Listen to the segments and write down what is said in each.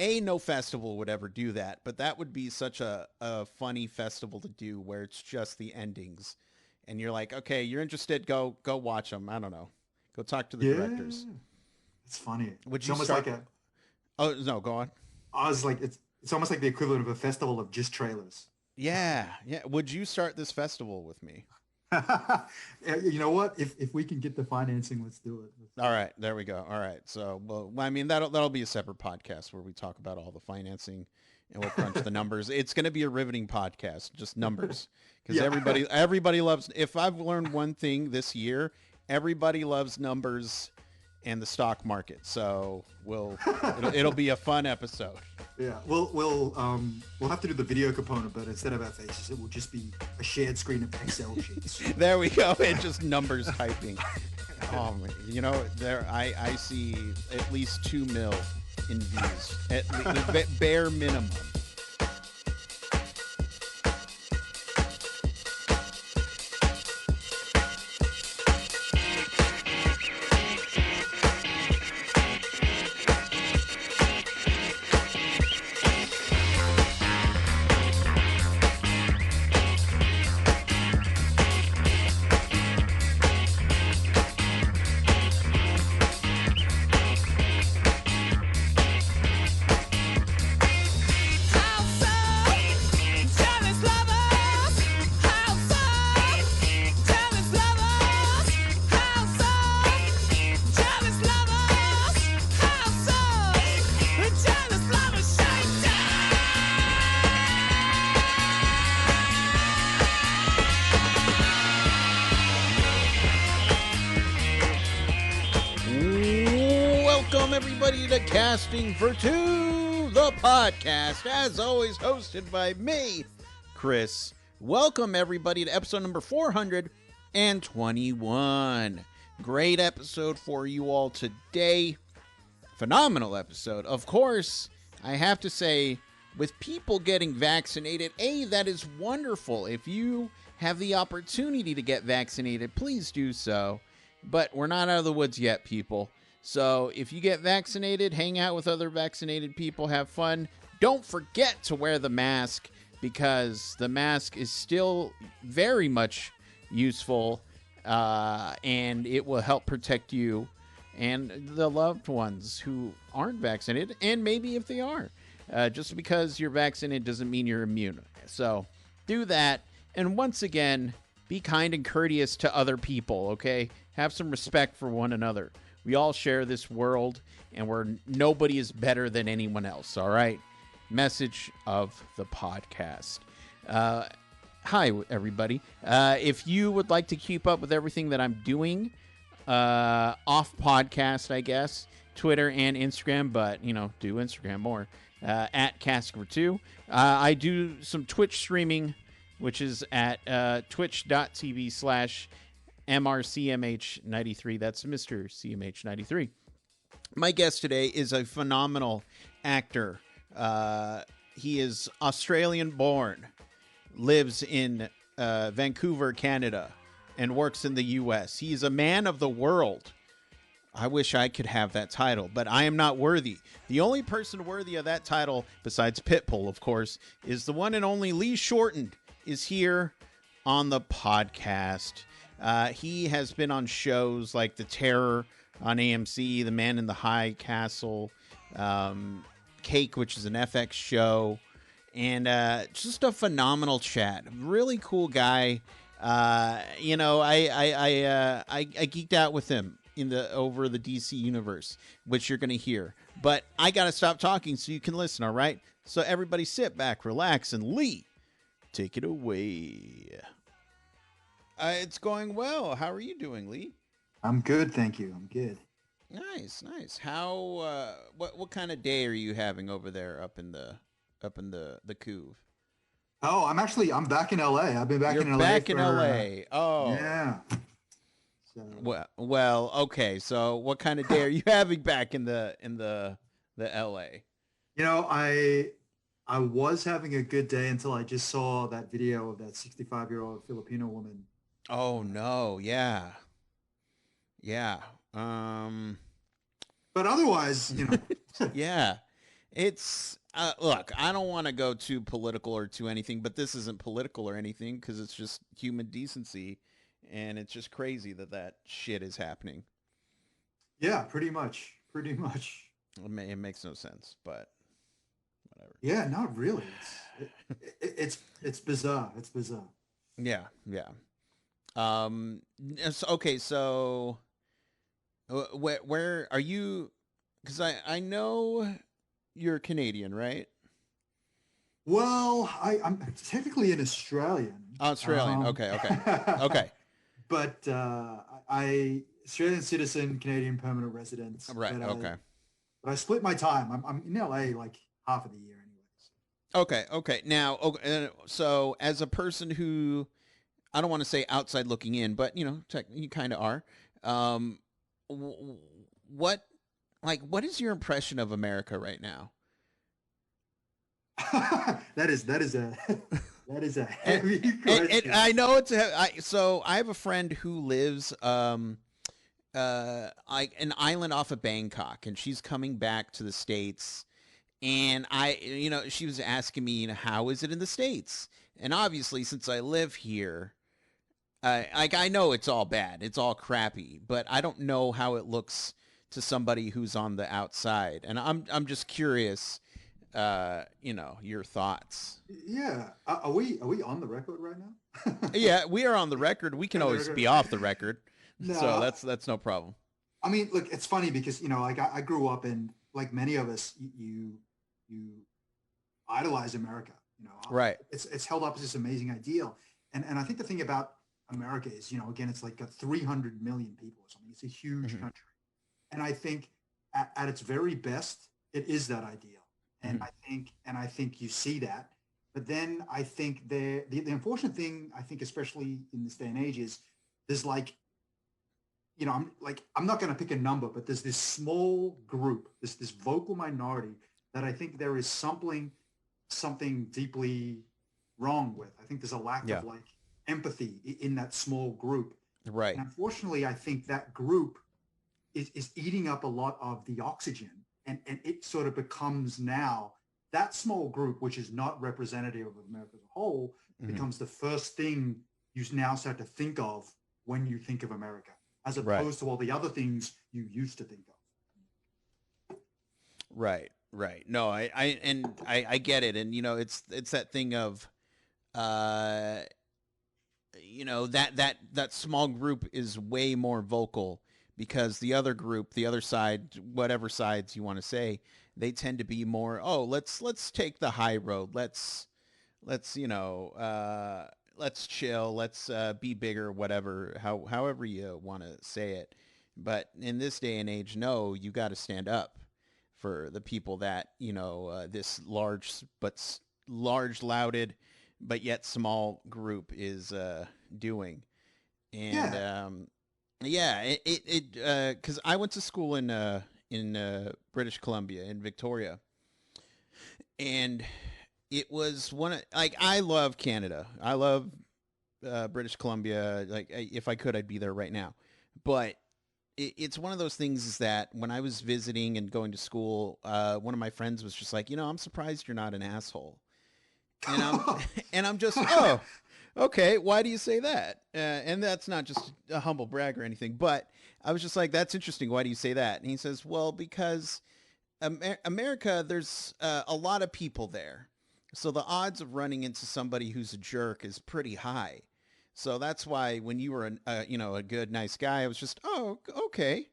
no festival would ever do that, but that would be such a funny festival to do where it's just the endings, and you're like, okay, you're interested, go watch them. I don't know, go talk to the Yeah, directors. it's funny. Would It's you almost like start? a. Oh no, go on. I was like, it's almost like the equivalent of a festival of just trailers. Yeah, yeah. Would you start this festival with me? You know what? If we can get the financing, let's do it. Let's All do it. right, there we go. All right, so well, I mean that'll be a separate podcast where we talk about all the financing and we'll crunch the numbers. It's going to be a riveting podcast, just numbers, because Yeah. everybody loves. If I've learned one thing this year, everybody loves numbers and the stock market. So it'll be a fun episode. Yeah, we'll have to do the video component, but instead of our faces, it will just be a shared screen of Excel sheets. There we go. And just numbers typing. Oh, you know, there I see at least 2 mil in views at the bare minimum. Welcome, everybody, to Casting for Two, the podcast, as always, hosted by me, Chris. Welcome, everybody, to episode number 421. Great episode for you all today. Phenomenal episode. Of course, I have to say, with people getting vaccinated, that is wonderful. If you have the opportunity to get vaccinated, please do so. But we're not out of the woods yet, people. So if you get vaccinated, hang out with other vaccinated people, have fun. Don't forget to wear the mask, because the mask is still very much useful, and it will help protect you and the loved ones who aren't vaccinated, and maybe if they are. Just because you're vaccinated doesn't mean you're immune. So do that. And once again, be kind and courteous to other people, okay? Have some respect for one another. We all share this world, and nobody is better than anyone else, all right? Message of the podcast. Hi, everybody. If you would like to keep up with everything that I'm doing, off podcast, I guess, Twitter and Instagram, but, do Instagram more, at Casker2. I do some Twitch streaming, which is at twitch.tv/MRCMH93. That's Mr. CMH93. My guest today is a phenomenal actor. He is Australian born, lives in Vancouver, Canada, and works in the U.S. He is a man of the world. I wish I could have that title, but I am not worthy. The only person worthy of that title, besides Pitbull, of course, is the one and only Lee Shorten, is here on the podcast. He has been on shows like The Terror on AMC, The Man in the High Castle, Cake, which is an FX show, and just a phenomenal chat. Really cool guy. I geeked out with him over the DC universe, which you're going to hear. But I got to stop talking so you can listen, all right? So everybody sit back, relax, and Lee, take it away. It's going well. How are you doing, Lee? I'm good, thank you. I'm good. Nice, nice. How? What kind of day are you having over there up in the Couve? Oh, I'm back in LA. I've been back You're in LA back in for LA. Oh, yeah. So well. Okay. So, what kind of day are you having back in the LA? I was having a good day until I just saw that video of that 65-year-old Filipino woman. Oh no, yeah. Yeah. But otherwise, Yeah. It's look, I don't want to go too political or too anything, but this isn't political or anything because it's just human decency, and it's just crazy that that shit is happening. Yeah, pretty much. Pretty much. It makes no sense, but whatever. Yeah, not really. It's bizarre. It's bizarre. Yeah, yeah. Okay, so where are you? Because I know you're Canadian, right? Well, I'm technically an Australian, Australian. um, Okay, okay, okay. but I Australian citizen, Canadian permanent resident. Right. Okay. But I split my time. I'm in LA like half of the year, anyways. Okay. Okay. Now, okay, so as a person who I don't want to say outside looking in, but you kind of are. Um, what what is your impression of America right now? That is a that is a And, heavy and question. I know so I have a friend who lives an island off of Bangkok, and she's coming back to the States. And she was asking me, how is it in the States? And obviously, since I live here, I know it's all bad, it's all crappy, but I don't know how it looks to somebody who's on the outside, and I'm just curious, your thoughts. Yeah, are we on the record right now? Yeah, we are on the record. We can On the always record. be off the record, so No, that's no problem. I mean, look, it's funny because like I grew up in like many of us, you idolize America. Right. It's held up as this amazing ideal, and I think the thing about America is, again, it's like got 300 million people or something. It's a huge Hmm. country, and I think at its very best, it is that ideal, and Hmm. I think you see that. But then I think the unfortunate thing, I think, especially in this day and age, is there's like, I'm not going to pick a number, but there's this small group, this vocal minority that I think there is something deeply wrong with. I think there's a lack Yeah. of like empathy in that small group. Right. And unfortunately, I think that group is eating up a lot of the oxygen, and it sort of becomes now that small group, which is not representative of America as a whole, Hmm. becomes the first thing you now start to think of when you think of America, as Right. opposed to all the other things you used to think of. Right. Right. No, I get it, and it's that thing of uh that small group is way more vocal because the other group, the other side, whatever sides you want to say, they tend to be more, oh, let's take the high road. Let's let's chill, let's be bigger, whatever, however you want to say it. But in this day and age, no, you got to stand up for the people that, this large lauded but yet small group is doing. And Yeah. yeah, it because I went to school in British Columbia in Victoria, and it was like, I love Canada. I love British Columbia. Like, if I could, I'd be there right now. But it's one of those things is that when I was visiting and going to school, one of my friends was just like, I'm surprised you're not an asshole. And I'm and I'm just, oh, okay, why do you say that? And that's not just a humble brag or anything, but I was just like, that's interesting. Why do you say that? And he says, well, because America, there's a lot of people there, so the odds of running into somebody who's a jerk is pretty high. So that's why when you were a good, nice guy, I was just, oh, okay.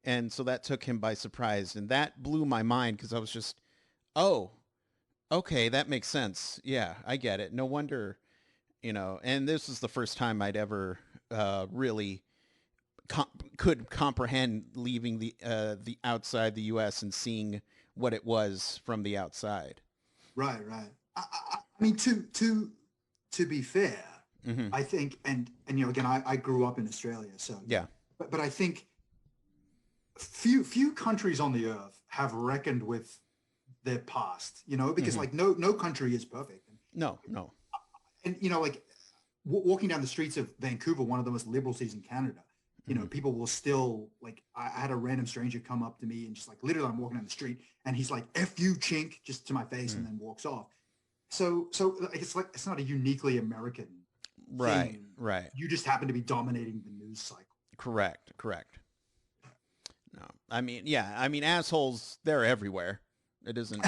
And so that took him by surprise, and that blew my mind because I was just, oh, okay, that makes sense. Yeah, I get it. No wonder, and this is the first time I'd ever really could comprehend leaving the outside the U.S. and seeing what it was from the outside. Right, right. I mean, to be fair, Hmm. I think, and again, I grew up in Australia, so Yeah. but I think few countries on the earth have reckoned with their past, because Hmm. like no country is perfect, No, no. and like walking down the streets of Vancouver, one of the most liberal cities in Canada, you know, people will still like, I had a random stranger come up to me and just like, literally I'm walking down the street and he's like, F you chink, just to my face and then walks off. So it's like, it's not a uniquely American thing. Right. You just happen to be dominating the news cycle. Correct. No, I mean, yeah, I mean, assholes, they're everywhere. It isn't,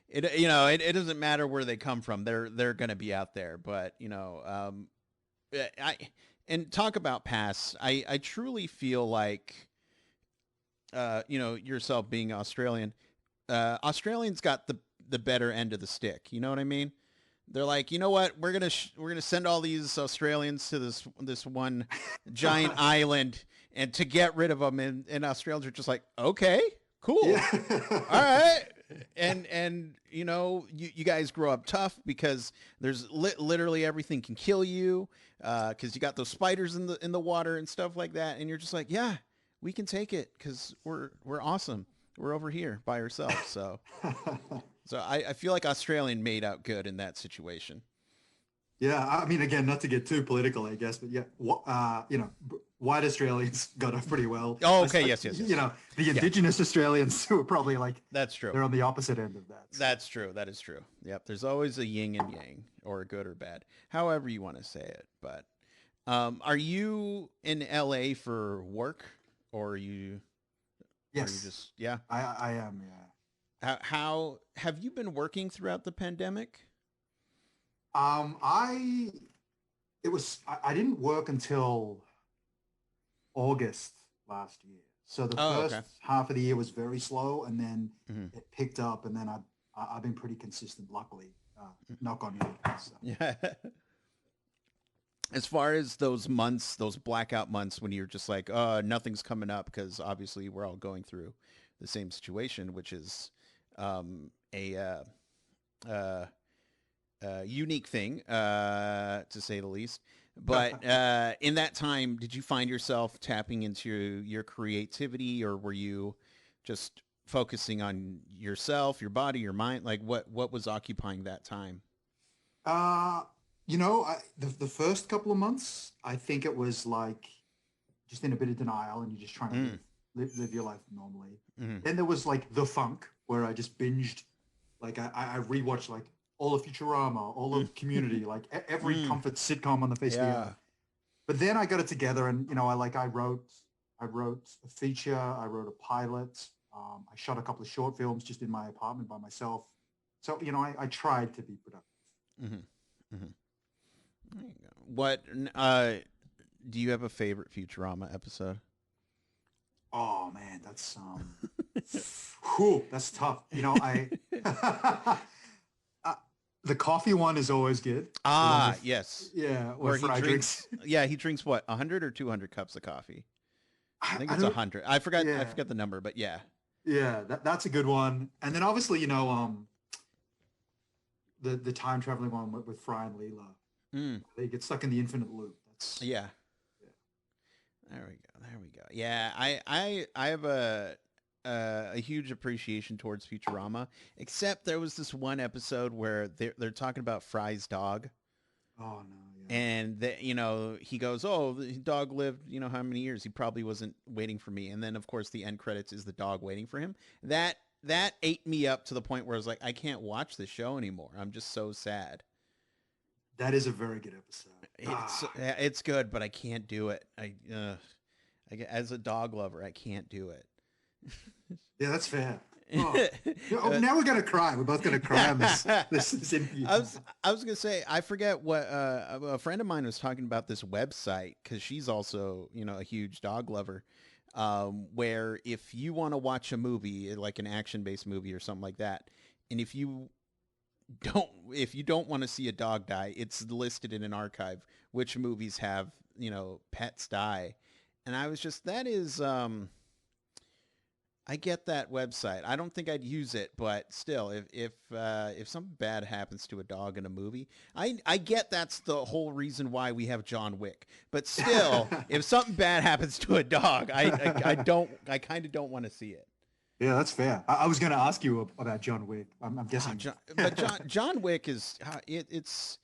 it doesn't matter where they come from. They're going to be out there. But, and talk about past, I truly feel like, yourself being Australian, Australians got the better end of the stick. You know what I mean? They're like, you know what? We're gonna send all these Australians to this one giant island, and to get rid of them. And Australians are just like, okay, cool, all right. And you guys grow up tough because there's literally everything can kill you, because you got those spiders in the water and stuff like that. And you're just like, yeah, we can take it because we're awesome. We're over here by ourselves. So I feel like Australian made out good in that situation. Yeah, I mean, again, not to get too political, I guess, but yeah, white Australians got off pretty well. Oh, okay, yes. The indigenous Australians who are probably like, that's true. They're on the opposite end of that. So. That's true. That is true. Yep. There's always a yin and yang, or good or bad, however you want to say it. But are you in LA for work, or are you? Yes. Are you just yeah? I am. Yeah. How have you been working throughout the pandemic? I didn't work until August last year. So the first half of the year was very slow, and then it picked up, and then I've been pretty consistent, luckily. Knock on wood. So. Yeah. As far as those months, those blackout months when you're just like, nothing's coming up, because obviously we're all going through the same situation, which is a unique thing, to say the least. But in that time, did you find yourself tapping into your creativity, or were you just focusing on yourself, your body, your mind? Like what was occupying that time? The first couple of months, I think it was like just in a bit of denial, and you're just trying to live your life normally. Then there was like the funk, where I just binged, like I rewatched like all of Futurama, all of Community, like every comfort sitcom on the face of the earth. But then I got it together, and I wrote a feature, I wrote a pilot, I shot a couple of short films just in my apartment by myself. So I tried to be productive. There you go. What do you have a favorite Futurama episode? Oh man, that's that's tough. The coffee one is always good. Yes. Yeah, where he drinks. Yeah, he drinks what, 100 or 200 cups of coffee? I think it's 100. I forgot. Yeah. I forgot the number, but yeah. Yeah, that's a good one. And then obviously, the time traveling one with Fry and Leela. They get stuck in the infinite loop. That's yeah. There we go. Yeah, I have a huge appreciation towards Futurama, except there was this one episode where they're talking about Fry's dog. Oh no. Yeah. And he goes, "Oh, the dog lived, how many years? He probably wasn't waiting for me." And then of course the end credits is the dog waiting for him. That ate me up to the point where I was like, I can't watch the show anymore. I'm just so sad. That is a very good episode. It's good, but I can't do it. As a dog lover, I can't do it. Yeah, that's fair. Oh. Now we're gonna cry. We're both gonna cry on this interview. I was gonna say, I forget what a friend of mine was talking about this website, because she's also a huge dog lover. Where if you want to watch a movie, like an action-based movie or something like that, and if you don't want to see a dog die, it's listed in an archive which movies have pets die. And I was just, that is I get that website. I don't think I'd use it, but still, if something bad happens to a dog in a movie, I get that's the whole reason why we have John Wick. But still, if something bad happens to a dog, I kind of don't want to see it. Yeah, that's fair. I was going to ask you about John Wick. I'm guessing, John Wick is it's.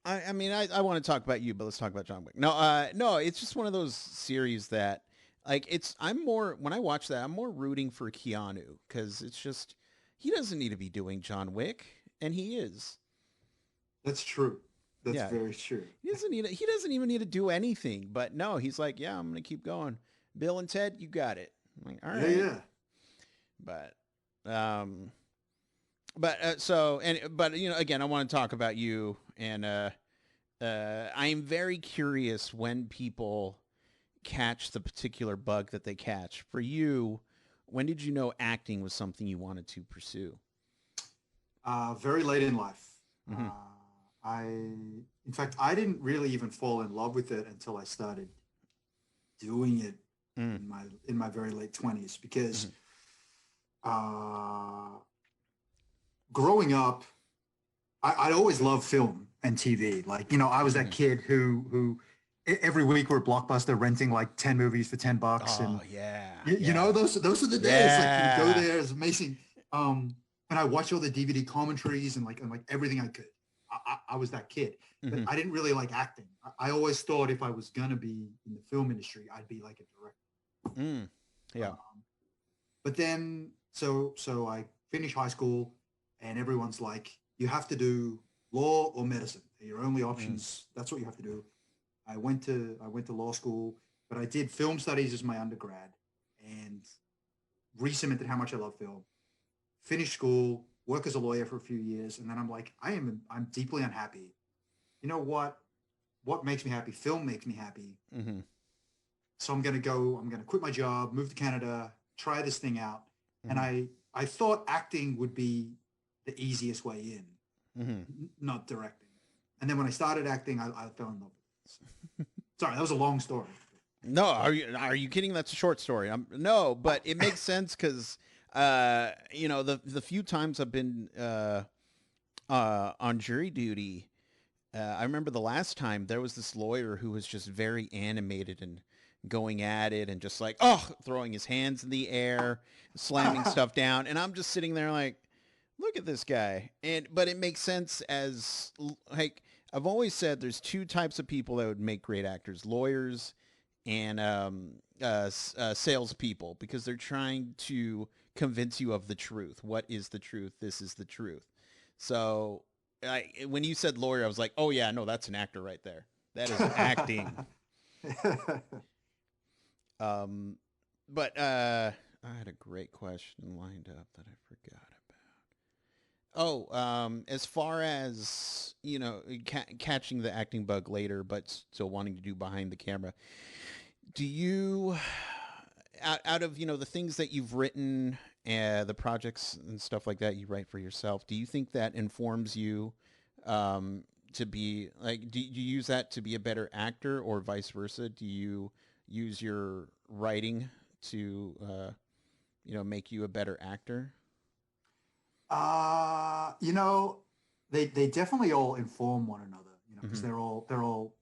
I mean, I want to talk about you, but let's talk about John Wick. No, no, it's just one of those series that, like, I'm more, when I watch that, I'm more rooting for Keanu because it's just, he doesn't need to be doing John Wick, and he is. That's true. That's Yeah, very true. he doesn't even need to do anything, but no, he's like, yeah, I'm going to keep going. Bill and Ted, you got it. I'm like, all Yeah, right. yeah. But, um, but again, I want to talk about you, and I'm very curious when people catch the particular bug that they catch. For you, when did you know acting was something you wanted to pursue? Very late in life. Mm-hmm. In fact, I didn't really even fall in love with it until I started doing it Mm-hmm. in my very late 20s because Mm-hmm. growing up, I'd always loved film and TV. Like, I was that Mm-hmm. kid who every week we're at Blockbuster renting like 10 movies for $10. Oh And yeah, you know, yeah, those are the days. Like, you would go yeah. there, it's amazing. And I watched all the DVD commentaries and everything I could. I was that kid, but Mm-hmm. I didn't really like acting. I always thought if I was gonna be in the film industry, I'd be like a director. Mm. Yeah. Um, but then, so I finished high school, and everyone's like, you have to do law or medicine. They're your only Mm. options. That's what you have to do. I went to law school, but I did film studies as my undergrad, and re-cemented how much I love film. Finished school, work as a lawyer for a few years, and then I'm like, I'm deeply unhappy. You know what? What makes me happy? Film makes me happy. Mm-hmm. So I'm gonna quit my job, move to Canada, try this thing out. And Mm-hmm. I thought acting would be the easiest way in, Mm-hmm. not directing. And then when I started acting, I fell in love with it. Sorry, that was a long story. No, are you kidding? That's a short story. No, but it makes sense because the few times I've been on jury duty, I remember the last time there was this lawyer who was just very animated and going at it and just like, oh, throwing his hands in the air, slamming stuff down, and I'm just sitting there like, look at this guy. But it makes sense as, like, I've always said there's two types of people that would make great actors: lawyers and salespeople, because they're trying to convince you of the truth. What is the truth? This is the truth. So when you said lawyer, I was like, oh yeah, no, that's an actor right there. That is acting. Um, but I had a great question lined up that I forgot about. Oh, as far as catching the acting bug later, but still wanting to do behind the camera, do you, out of the things that you've written, the projects and stuff like that you write for yourself, do you think that informs you to be like, do you use that to be a better actor, or vice versa? Do you use your writing to make you a better actor? You know, they definitely all inform one another, because Mm-hmm. they're all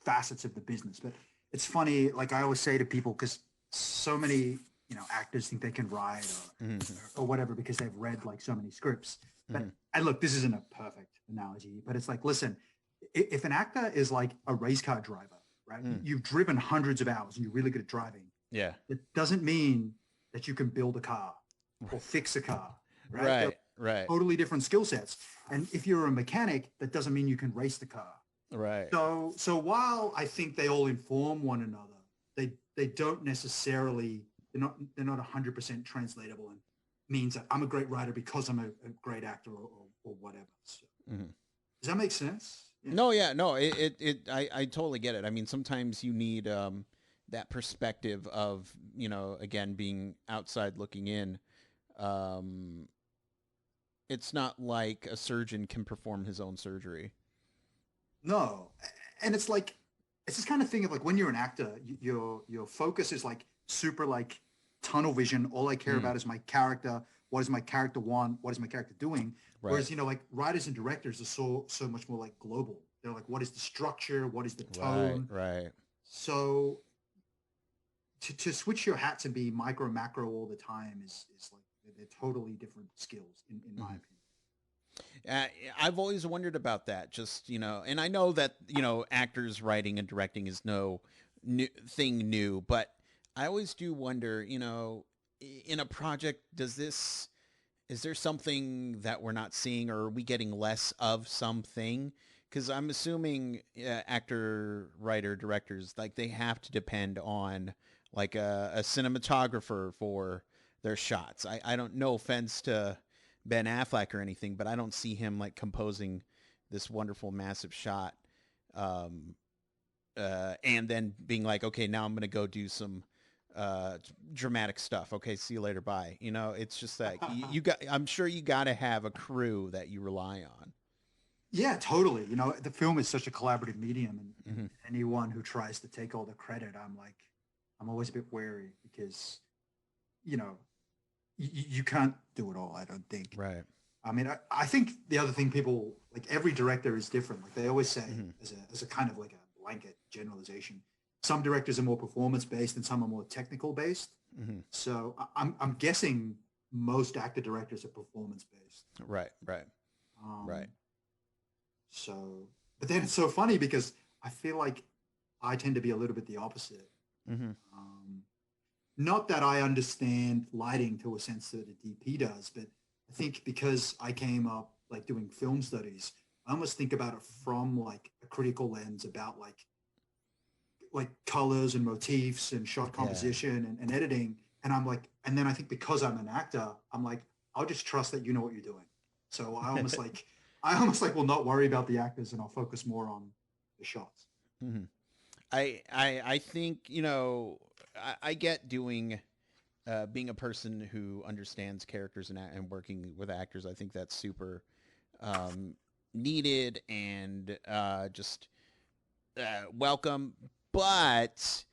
facets of the business. But it's funny, like I always say to people, because so many actors think they can write Mm-hmm. or whatever because they've read like so many scripts. But Mm-hmm. and look, this isn't a perfect analogy, but it's like, listen, if an actor is like a race car driver, right? Mm. You've driven hundreds of hours and you're really good at driving. Yeah. It doesn't mean that you can build a car or fix a car, right? They're Right. Right. totally different skill sets. And if you're a mechanic, that doesn't mean you can race the car. Right. So while I think they all inform one another, they don't necessarily, they're not 100% translatable, and means that I'm a great writer because I'm a great actor or whatever. So, Mm-hmm. does that make sense? Yeah. No, yeah, no, I totally get it. I mean, sometimes you need that perspective of, again, being outside looking in. Um, it's not like a surgeon can perform his own surgery. No, and it's like it's this kind of thing of like when you're an actor, your focus is like super like tunnel vision. All I care Mm, about is my character. What does my character want? What is my character doing? right, Whereas like writers and directors are so much more like global. They're like, what is the structure? What is the right, tone? right. So to switch your hats and be micro macro all the time is like they're totally different skills in my Hmm. opinion. Uh, I've always wondered about that. Just and I know that actors writing and directing is no thing new, but I always do wonder. In a project, is there something that we're not seeing, or are we getting less of something? Because I'm assuming actor, writer, directors, like they have to depend on like a cinematographer for their shots. I don't, no offense to Ben Affleck or anything, but I don't see him like composing this wonderful massive shot, um, and then being like, okay, now I'm gonna go do some dramatic stuff. Okay, see you later, bye. It's just that you got. I'm sure you got to have a crew that you rely on. Yeah, totally. The film is such a collaborative medium, and Mm-hmm. anyone who tries to take all the credit, I'm always a bit wary because, you know, you can't do it all. I don't think. Right. I mean, I think the other thing people like every director is different. Like they always say, Mm-hmm. as a kind of like a blanket generalization, some directors are more performance based and some are more technical based. Mm-hmm. So I'm guessing most actor directors are performance based. Right. Right. Um, Right. so, but then it's so funny because I feel like I tend to be a little bit the opposite. Mm-hmm. Um, Not that I understand lighting to a sense that a DP does, but I think because I came up like doing film studies, I almost think about it from like a critical lens about like colors and motifs and shot Yeah. composition and editing. And I'm like, and then I think because I'm an actor, I'm like, I'll just trust that you know what you're doing. So I almost like will not worry about the actors and I'll focus more on the shots. Mm-hmm. I think I get doing being a person who understands characters and working with actors. I think that's super um, needed and just welcome. But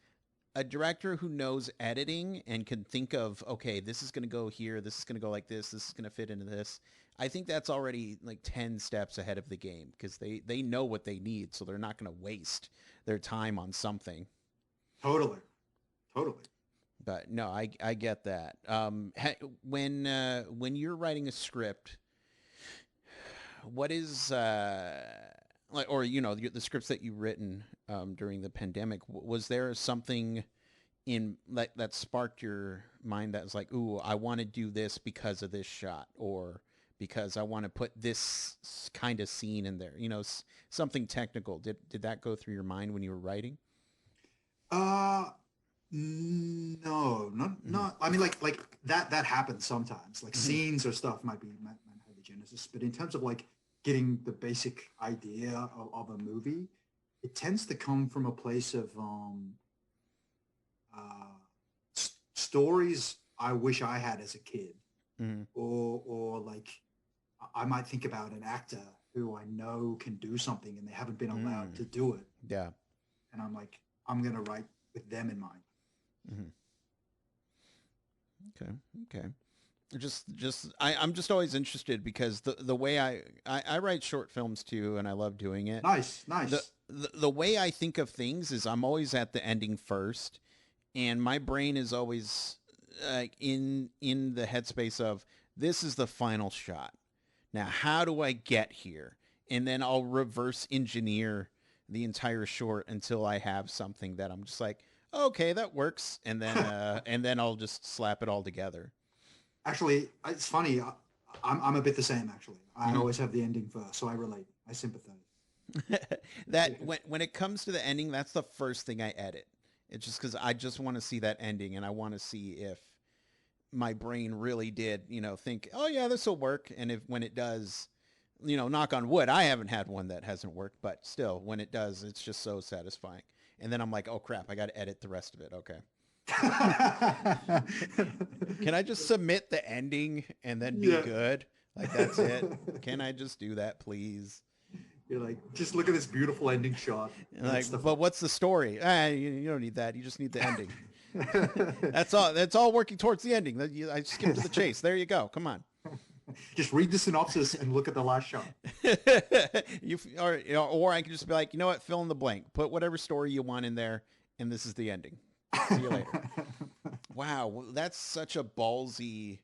a director who knows editing and can think of, okay, this is going to go here, this is going to go like this is going to fit into this. I think that's already like 10 steps ahead of the game because they know what they need, so they're not going to waste their time on something. Totally. Totally. But no, I get that. When you're writing a script, what is like, or the scripts that you've written during the pandemic, was there something in that sparked your mind that was like, ooh, I want to do this because of this shot, or because I want to put this kind of scene in there? Something technical. Did that go through your mind when you were writing? Uh, no, Mm-hmm. not. I mean, like that happens sometimes. Like Mm-hmm. scenes or stuff might have the genesis, but in terms of like getting the basic idea of a movie, it tends to come from a place of stories I wish I had as a kid, Mm-hmm. or like I might think about an actor who I know can do something and they haven't been allowed Mm. to do it, Yeah. and I'm like, I'm gonna write with them in mind. Mm-hmm. Okay. Okay. I'm just always interested because the way I write short films too, and I love doing it. Nice, The, nice. the way I think of things is I'm always at the ending first, and my brain is always in the headspace of this is the final shot. Now, how do I get here? And then I'll reverse engineer the entire short until I have something that I'm just like, okay, that works, and then I'll just slap it all together. Actually, it's funny. I'm a bit the same. Actually, I Mm-hmm. always have the ending first, so I relate. I sympathize. That when it comes to the ending, that's the first thing I edit. It's just because I just want to see that ending, and I want to see if my brain really did, think, oh yeah, this will work. And if when it does, knock on wood, I haven't had one that hasn't worked, but still, when it does, it's just so satisfying. And then I'm like, oh crap, I got to edit the rest of it. Okay. Can I just submit the ending and then be Yeah. good? Like that's it. Can I just do that, please? You're like, just look at this beautiful ending shot. And That's like, the but fun. what's the story? You don't need that. You just need the ending. That's all. That's all working towards the ending. I skipped to the chase. There you go. Come on. Just read the synopsis and look at the last shot. Or I can just be like, you know what? Fill in the blank. Put whatever story you want in there, and this is the ending. See you later. Wow, that's such a ballsy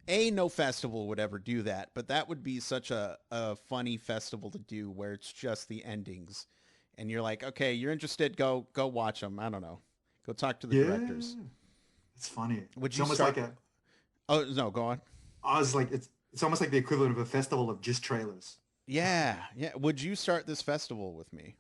no festival would ever do that, but that would be such a funny festival to do where it's just the endings. And you're like, okay, you're interested, go watch them. I don't know. Go talk to the directors. It's funny. Would It's you almost start? like a. Oh, no, go on. I was like, it's almost like the equivalent of a festival of just trailers. Yeah, yeah. Would you start this festival with me?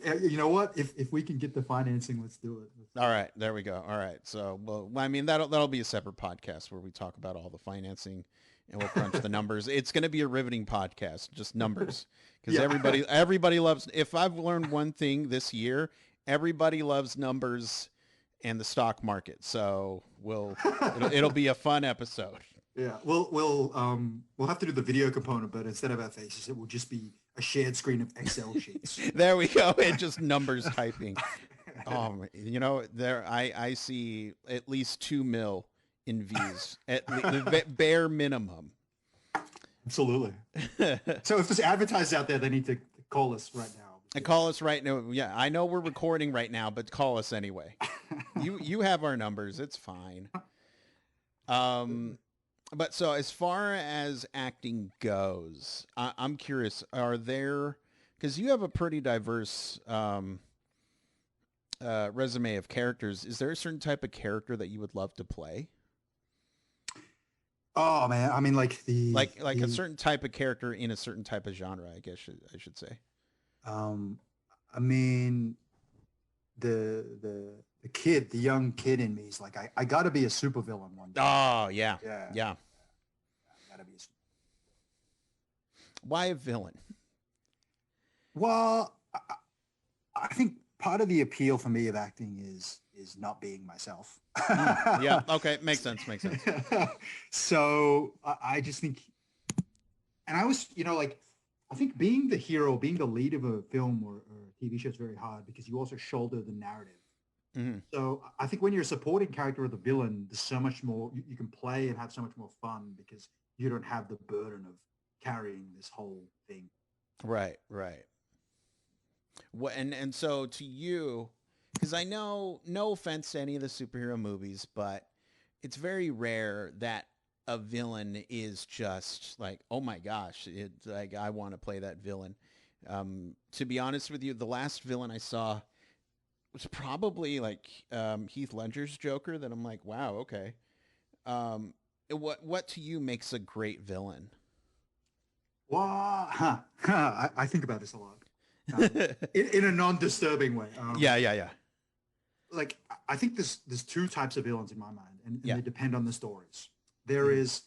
You know what? If we can get the financing, let's do it. All right, there we go. All right. So, well, I mean, that'll be a separate podcast where we talk about all the financing and we'll crunch the numbers. It's going to be a riveting podcast, just numbers, because everybody loves. If I've learned one thing this year, everybody loves numbers and the stock market. So it'll be a fun episode. Yeah, we'll have to do the video component, but instead of our faces, it will just be a shared screen of Excel sheets. There we go. And just numbers typing. I see at least 2 mil in views at the bare minimum. Absolutely. So if there's advertisers out there, they need to call us right now. And call us right now. Yeah, I know we're recording right now, but call us anyway. You have our numbers. It's fine. But so as far as acting goes, I'm curious, are there, because you have a pretty diverse resume of characters, is there a certain type of character that you would love to play? Oh man, I mean like a certain type of character in a certain type of genre, I guess I should say. I mean the young kid in me is like, I got to be a supervillain one day. Oh, yeah. I got to be Why a villain? Well, I think part of the appeal for me of acting is not being myself. Yeah. Okay. Makes sense. So I just think, and I was, I think being the hero, being the lead of a film or a TV show is very hard because you also shoulder the narrative. Mm-hmm. So I think when you're a supporting character of the villain, there's so much more you can play and have so much more fun because you don't have the burden of carrying this whole thing. Right. What and so to you, because I know, no offense to any of the superhero movies, but it's very rare that a villain is just like, oh my gosh, it's like I want to play that villain. To be honest with you, the last villain I saw was probably like Heath Ledger's Joker. That I'm like, wow, okay. What to you makes a great villain? Well, I think about this a lot in a non-disturbing way. Yeah. Like I think there's two types of villains in my mind, and they depend on the stories. There is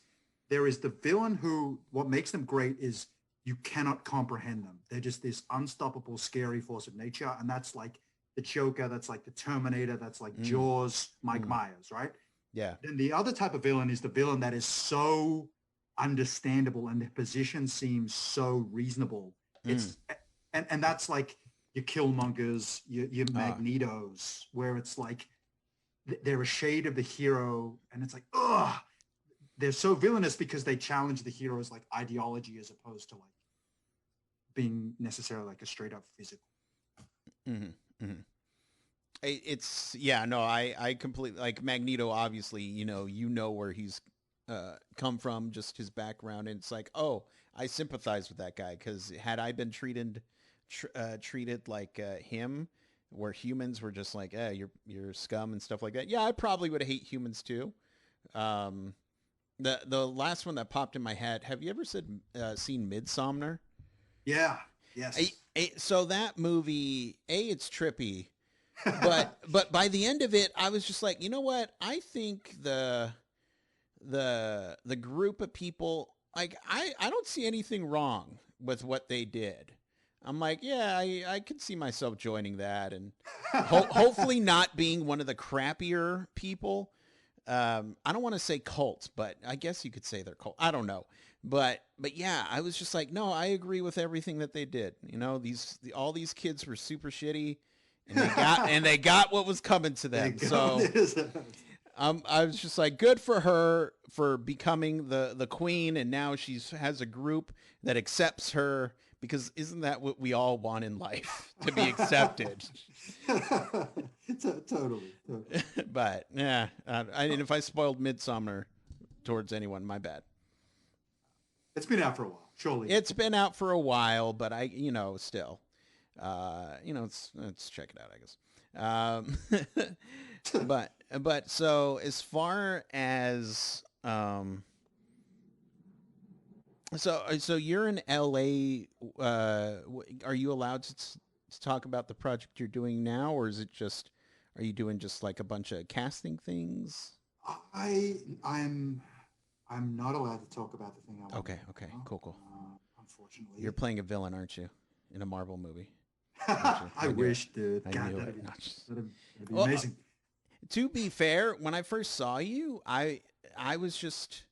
the villain who what makes them great is you cannot comprehend them. They're just this unstoppable, scary force of nature, and that's like the Joker, that's like the Terminator, that's like Jaws, Mike Myers, right? Yeah. Then the other type of villain is the villain that is so understandable and the position seems so reasonable. It's and that's like your Killmongers, your Magnetos, where it's like they're a shade of the hero, and it's like, ugh, they're so villainous because they challenge the hero's like ideology as opposed to like being necessarily like a straight up physical. It's I completely like Magneto. Obviously, you know where he's come from, just his background, and it's like, oh, I sympathize with that guy because had I been treated like him, where humans were just like, you're scum and stuff like that. Yeah, I probably would hate humans too. The last one that popped in my head. Have you ever seen Midsommar? Yeah. Yes. So that movie, it's trippy, but by the end of it, I was just like, you know what? I think the group of people, like, I don't see anything wrong with what they did. I'm like, yeah, I could see myself joining that, and hopefully not being one of the crappier people. I don't want to say cult, but I guess you could say they're cult. I don't know. But yeah, I was just like, no, I agree with everything that they did. All these kids were super shitty, and they got what was coming to them. So I was just like, good for her for becoming the queen, and now she has a group that accepts her, because isn't that what we all want in life, to be accepted? Totally. But yeah, and if I spoiled Midsommar, towards anyone. My bad. It's been out for a while, surely. It's been out for a while, but still, let's check it out, I guess. But so as far as so you're in LA. Are you allowed to talk about the project you're doing now, or is it just are you doing just like a bunch of casting things? I'm not allowed to talk about the thing I want. Okay, cool. Unfortunately, You're playing a villain, aren't you, in a Marvel movie? I wish, dude. I God, knew that'd it. be amazing. To be fair, when I first saw you, I was just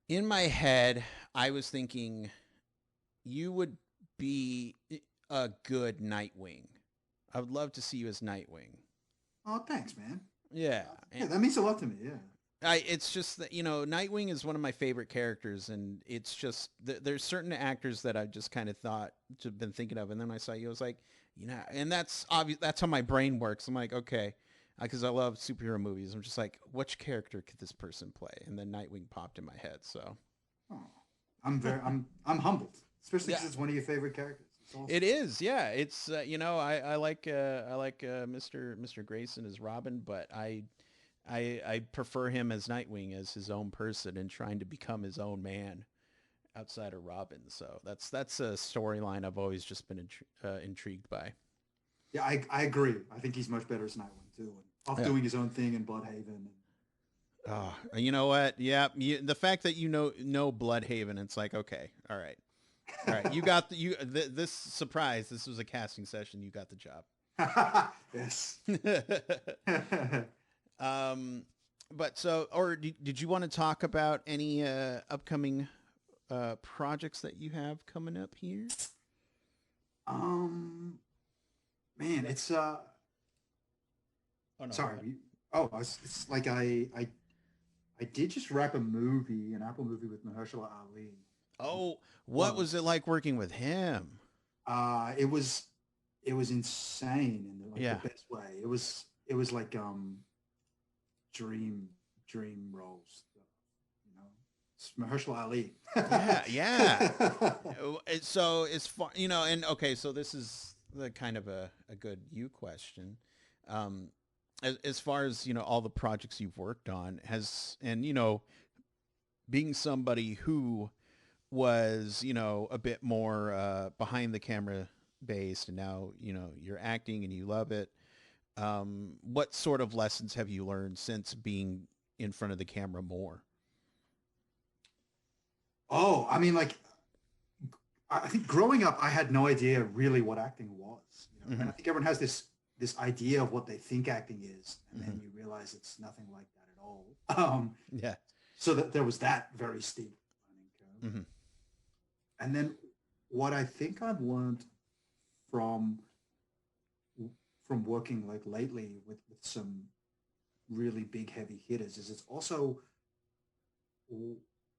in my head. I was thinking you would be a good Nightwing. I would love to see you as Nightwing. Oh, thanks, man. Yeah, Yeah, that means a lot to me. Yeah. It's just that Nightwing is one of my favorite characters, and it's just there's certain actors that I just kind of been thinking of, and then I saw you, I was like, and that's obvious. That's how my brain works. I'm like, okay, because I love superhero movies. I'm just like, which character could this person play? And then Nightwing popped in my head. So, I'm humbled, especially because it's one of your favorite characters. It's awesome. It is, yeah. It's I like Mr. Grayson as Robin, but I prefer him as Nightwing, as his own person and trying to become his own man outside of Robin. So that's a storyline I've always just been intrigued by. Yeah, I agree. I think he's much better as Nightwing too, and doing his own thing in Bloodhaven. Oh, you know what? Yeah, the fact that you know Bloodhaven, it's like, okay, all right. You got this surprise. This was a casting session. You got the job. Yes. But so, or did you want to talk about any upcoming projects that you have coming up here? Man, it's Oh, no, sorry. It's like I did just wrap an Apple movie with Mahershala Ali. Oh, what was it like working with him? It was insane in the best way. It was like dream roles. It's Mahershala Ali. Yeah. So it's fun, and okay, so this is the kind of a good you question. As far as, all the projects you've worked on being somebody who was, a bit more behind the camera based, and now, you're acting and you love it. What sort of lessons have you learned since being in front of the camera more? Oh, I mean, like, I think growing up, I had no idea really what acting was. And I think everyone has this idea of what they think acting is, and then you realize it's nothing like that at all. Yeah. So that there was that very steep learning curve. And then what I think I've learned from working like lately with some really big heavy hitters is it's also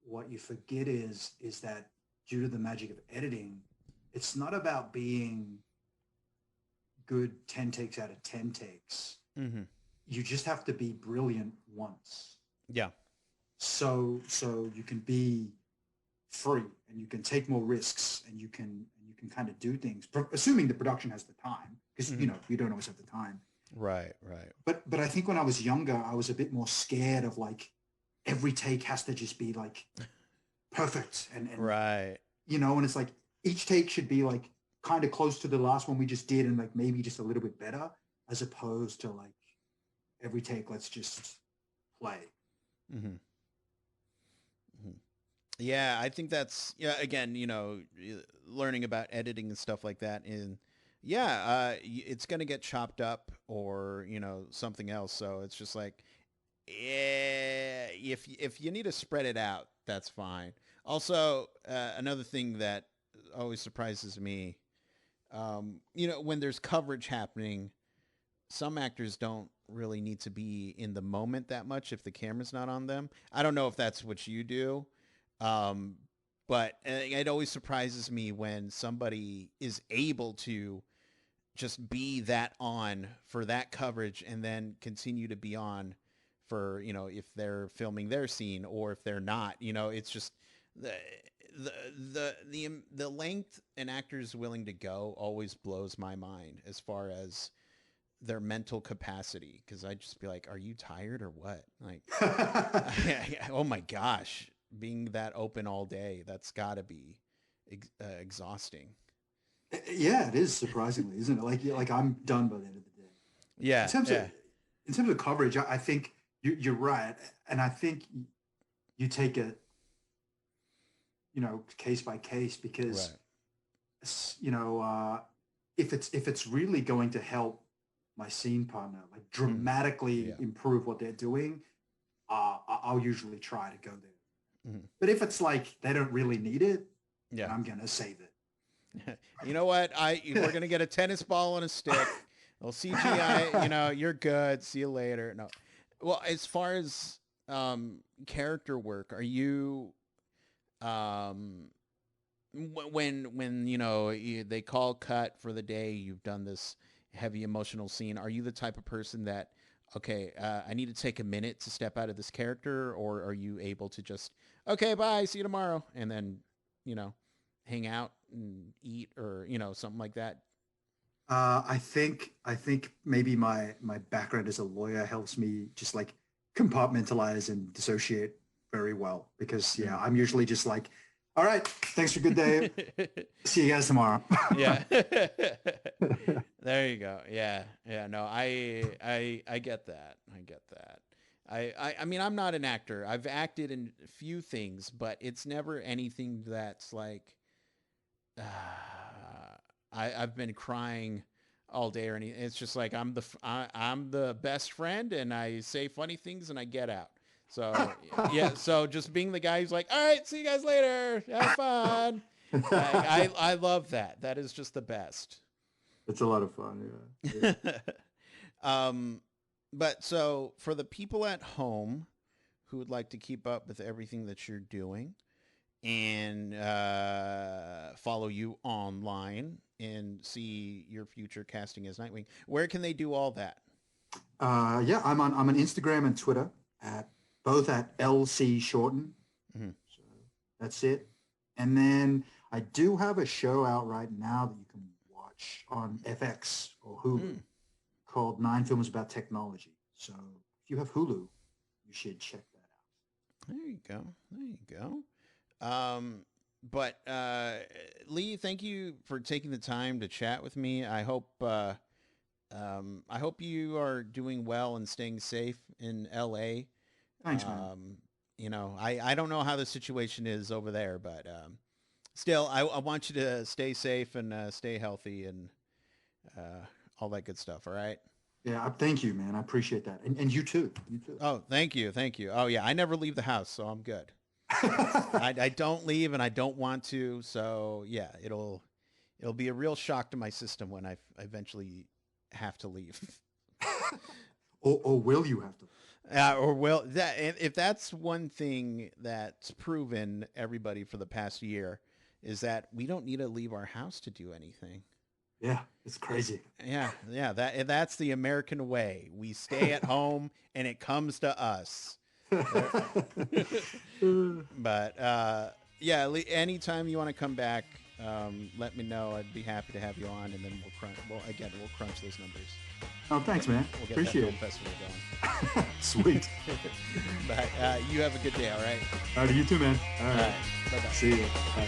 what you forget is that due to the magic of editing, it's not about being good 10 takes out of 10 takes. You just have to be brilliant once. Yeah. So you can be free and you can take more risks and you can kind of do things, assuming the production has the time, because you don't always have the time. Right. But I think when I was younger, I was a bit more scared of like every take has to just be like perfect and right. And it's like each take should be like kind of close to the last one we just did and like maybe just a little bit better, as opposed to like every take let's just play. Yeah, I think that's again, learning about editing and stuff like that, and it's going to get chopped up or something else, so it's just like if you need to spread it out, that's fine. Also, another thing that always surprises me, when there's coverage happening, some actors don't really need to be in the moment that much if the camera's not on them. I don't know if that's what you do. But it always surprises me when somebody is able to just be that on for that coverage and then continue to be on for, you know, if they're filming their scene or if they're not. You know, it's just the length an actor is willing to go always blows my mind as far as their mental capacity, because I'd just be like, are you tired or what? Like, oh my gosh, being that open all day, that's got to be exhausting. Yeah, it is, surprisingly, isn't it? Like I'm done by the end of the day. Yeah. In terms of coverage, I think you're right, and I think you take it, you know, case by case, because you know, if it's really going to help my scene partner, like dramatically improve what they're doing, I'll usually try to go there. But if it's like they don't really need it, then I'm gonna save it. You know what? We're gonna get a tennis ball and a stick. Well, CGI, you know, you're good. See you later. No, well, as far as character work, are you when you know they call cut for the day, you've done this heavy emotional scene, are you the type of person that, okay, I need to take a minute to step out of this character, or are you able to just, okay, bye, see you tomorrow, and then, you know, hang out and eat, or, you know, something like that? I think maybe my background as a lawyer helps me just like compartmentalize and dissociate very well, because I'm usually just like, all right, thanks for a good day. See you guys tomorrow. Yeah. There you go. Yeah. Yeah. No, I get that. I get that. I mean, I'm not an actor. I've acted in a few things, but it's never anything that's like, I've been crying all day or anything. It's just like I'm the best friend, and I say funny things and I get out. So yeah, so just being the guy who's like, all right, see you guys later, have fun. I love that. That is just the best. It's a lot of fun. Yeah. But so for the people at home who would like to keep up with everything that you're doing and follow you online and see your future casting as Nightwing, where can they do all that? Yeah, I'm on Instagram and Twitter both at LC Shorten. So that's it. And then I do have a show out right now that you can watch on FX or Hulu called 9 Films About Technology. So if you have Hulu, you should check that out. There you go. There you go. But Lee, thank you for taking the time to chat with me. I hope you are doing well and staying safe in LA. Thanks, man. You know, I don't know how the situation is over there, but still, I want you to stay safe and stay healthy and all that good stuff. All right. Yeah, thank you, man. I appreciate that. And you too. You too. Oh, thank you. Thank you. Oh, yeah. I never leave the house, so I'm good. I don't leave, and I don't want to. So, yeah, it'll be a real shock to my system when I eventually have to leave. or will you have to? Or will that? If that's one thing that's proven everybody for the past year, is that we don't need to leave our house to do anything. Yeah, it's crazy. Yeah, that's the American way. We stay at home, and it comes to us. But yeah, anytime you want to come back, let me know. I'd be happy to have you on, and then we'll crunch those numbers. Oh, thanks, man. We'll get Appreciate that film festival going. Sweet. But you have a good day, all right? All right, you too, man. All right. Bye-bye. See you. Bye.